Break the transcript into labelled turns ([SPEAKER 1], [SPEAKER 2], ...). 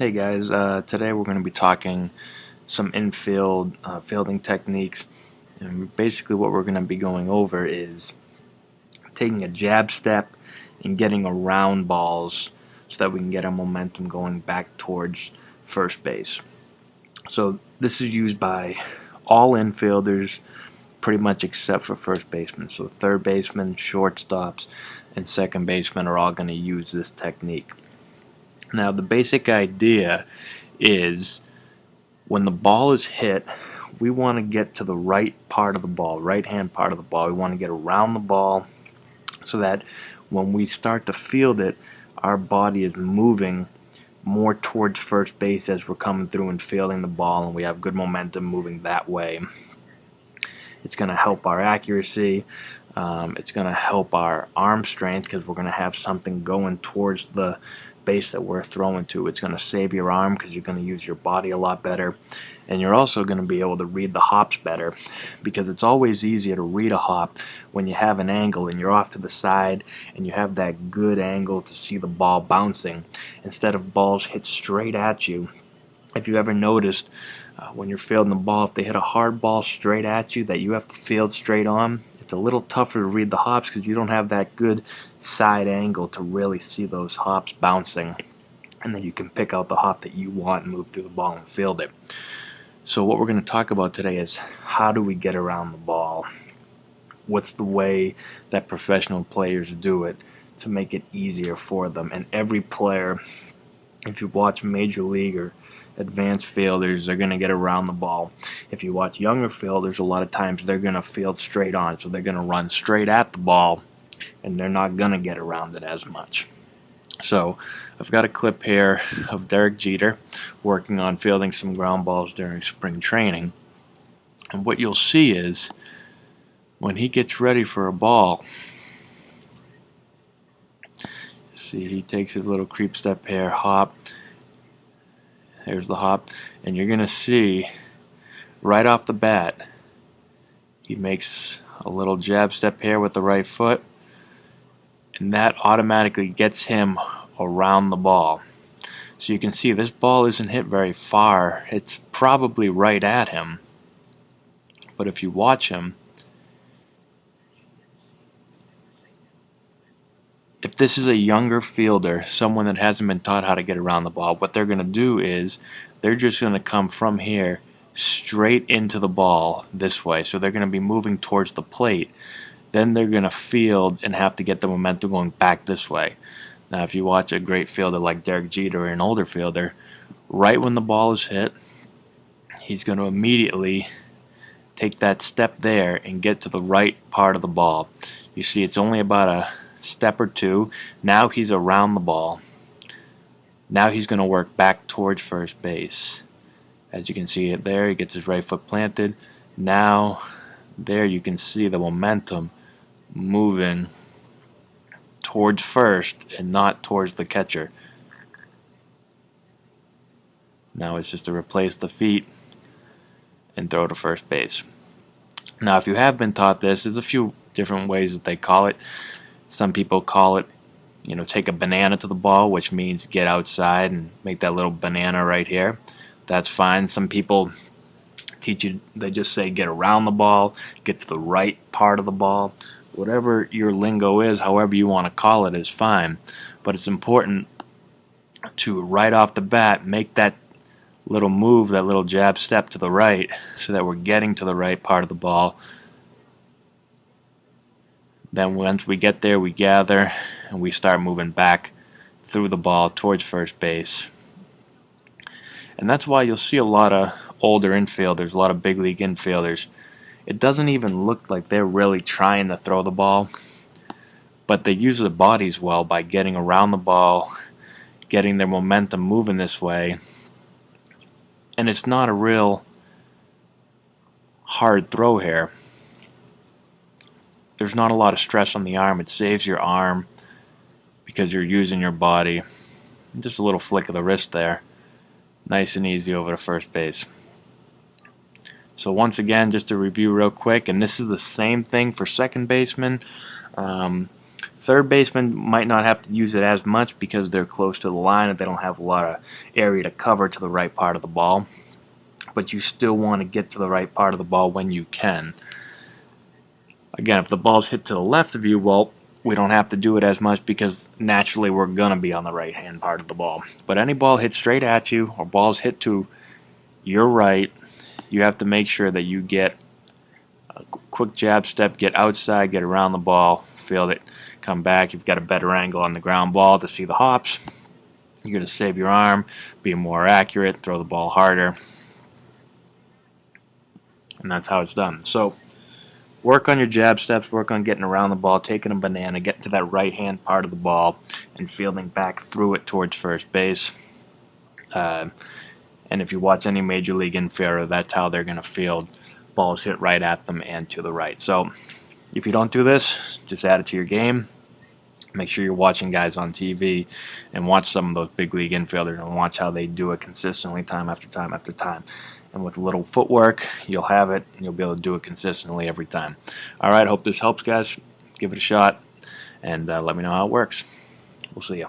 [SPEAKER 1] Hey guys, today we're going to be talking some infield fielding techniques, and basically what we're going to be going over is taking a jab step and getting around balls so that we can get our momentum going back towards first base. So this is used by all infielders pretty much except for first baseman. So third baseman, shortstops, and second baseman are all going to use this technique. Now the basic idea is when the ball is hit, we want to get to the right part of the ball, right hand part of the ball. We want to get around the ball so that when we start to field it, our body is moving more towards first base as we're coming through and fielding the ball, and we have good momentum moving that way. It's going to help our accuracy. It's going to help our arm strength because we're going to have something going towards the base that we're throwing to. It's going to save your arm because you're going to use your body a lot better, and you're also going to be able to read the hops better, because it's always easier to read a hop when you have an angle and you're off to the side and you have that good angle to see the ball bouncing instead of balls hit straight at you. If you ever noticed when you're fielding the ball, if they hit a hard ball straight at you that you have to field straight on, it's a little tougher to read the hops because you don't have that good side angle to really see those hops bouncing, and then you can pick out the hop that you want and move through the ball and field it. So what we're going to talk about today is how do we get around the ball? What's the way that professional players do it to make it easier for them? And every player, if you watch Major League or advanced fielders, they're going to get around the ball. If you watch younger fielders, a lot of times they're going to field straight on, so they're going to run straight at the ball and they're not going to get around it as much. So I've got a clip here of Derek Jeter working on fielding some ground balls during spring training, and what you'll see is when he gets ready for a ball, see, he takes his little creep step here, hop. There's the hop, and you're going to see right off the bat he makes a little jab step here with the right foot, and that automatically gets him around the ball. So you can see this ball isn't hit very far. It's probably right at him, but if you watch him, if this is a younger fielder, someone that hasn't been taught how to get around the ball, what they're going to do is they're just going to come from here straight into the ball this way. So they're going to be moving towards the plate. Then they're going to field and have to get the momentum going back this way. Now if you watch a great fielder like Derek Jeter or an older fielder, right when the ball is hit, he's going to immediately take that step there and get to the right part of the ball. You see, it's only about a step or two. Now he's around the ball. Now he's going to work back towards first base. As you can see it there, he gets his right foot planted. Now there you can see the momentum moving towards first and not towards the catcher. Now it's just to replace the feet and throw to first base. Now if you have been taught this, there's a few different ways that they call it. Some people call it, take a banana to the ball, which means get outside and make that little banana right here. That's fine. Some people teach you, they just say get around the ball, get to the right part of the ball. Whatever your lingo is, however you want to call it, is fine. But it's important to, right off the bat, make that little move, that little jab step to the right, so that we're getting to the right part of the ball. Then once we get there, we gather and we start moving back through the ball towards first base. And that's why you'll see a lot of older infielders, a lot of big league infielders. It doesn't even look like they're really trying to throw the ball, but they use their bodies well by getting around the ball, getting their momentum moving this way. And it's not a real hard throw here. There's not a lot of stress on the arm. It saves your arm because you're using your body. Just a little flick of the wrist there. Nice and easy over to first base. So once again, just to review real quick, and this is the same thing for second baseman. Third baseman might not have to use it as much because they're close to the line and they don't have a lot of area to cover to the right part of the ball. But you still want to get to the right part of the ball when you can. Again, if the ball's hit to the left of you, well, we don't have to do it as much because naturally we're going to be on the right-hand part of the ball. But any ball hit straight at you or balls hit to your right, you have to make sure that you get a quick jab step, get outside, get around the ball, field it, come back. You've got a better angle on the ground ball to see the hops. You're going to save your arm, be more accurate, throw the ball harder. And that's how it's done. So work on your jab steps, work on getting around the ball, taking a banana, getting to that right-hand part of the ball, and fielding back through it towards first base. And if you watch any Major League infielder, that's how they're going to field. Balls hit right at them and to the right. So if you don't do this, just add it to your game. Make sure you're watching guys on TV and watch some of those big league infielders and watch how they do it consistently time after time after time. And with a little footwork, you'll have it and you'll be able to do it consistently every time. Alright, hope this helps, guys. Give it a shot and let me know how it works. We'll see you.